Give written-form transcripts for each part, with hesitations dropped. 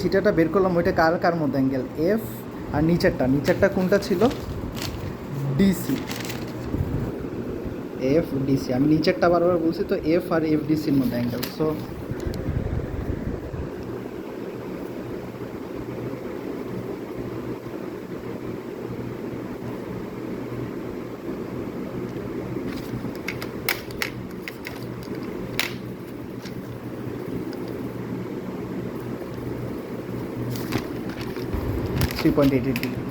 থিটাটা বের করলাম, ওইটা কার কার মধ্যে অ্যাঙ্গেল? এফ আর নিচেরটা কোনটা ছিল? ডিসি। এফ ডিসি, আমি নিচেরটা বারবার বলছি তো, এফ আর এফ ডিসির মধ্যে angle. So three point eight eight degree.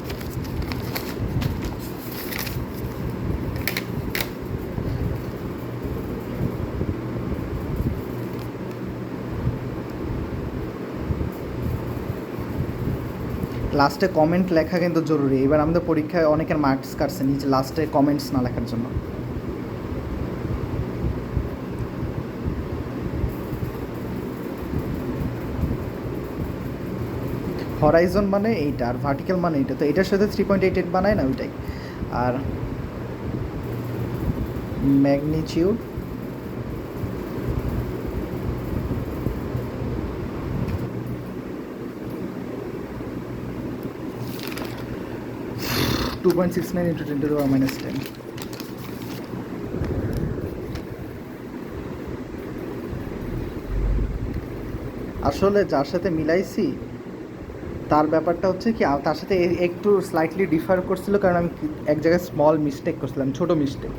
লাস্টে কমেন্ট লেখা কিন্তু জরুরি। এবার আমাদের পরীক্ষায় অনেকের মার্কস কাটছে নিচে লাস্টে কমেন্টস না লেখার জন্য। হরাইজন মানে এইটা, আর ভার্টিক্যাল মানে এইটা, তো এটার সাথে 3.88 বানায় না, ওইটাই। আর ম্যাগনিটিউড (2.69 × 10⁻10). আসলে যার সাথে মিলাইছি তার ব্যাপারটা হচ্ছে কি, তার সাথে একটু স্লাইটলি ডিফার করছিল, কারণ আমি এক জায়গায় স্মল মিস্টেক করছিলাম, ছোটো মিস্টেক।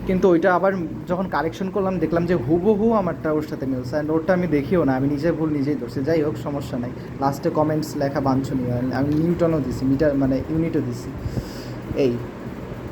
কিন্তু ওইটা আবার যখন কারেকশন করলাম দেখলাম যে হুবহু আমারটা ওর সাথে মিলছে, অ্যান্ড ওরটা আমি দেখিও না, আমি নিজের ভুল নিজেই ধরছি। যাই হোক, সমস্যা নাই। লাস্টে কমেন্টস লেখা বাঞ্ছনীয়। আমি নিউটনও দিছি, মিটার মানে ইউনিটও দিছি। এই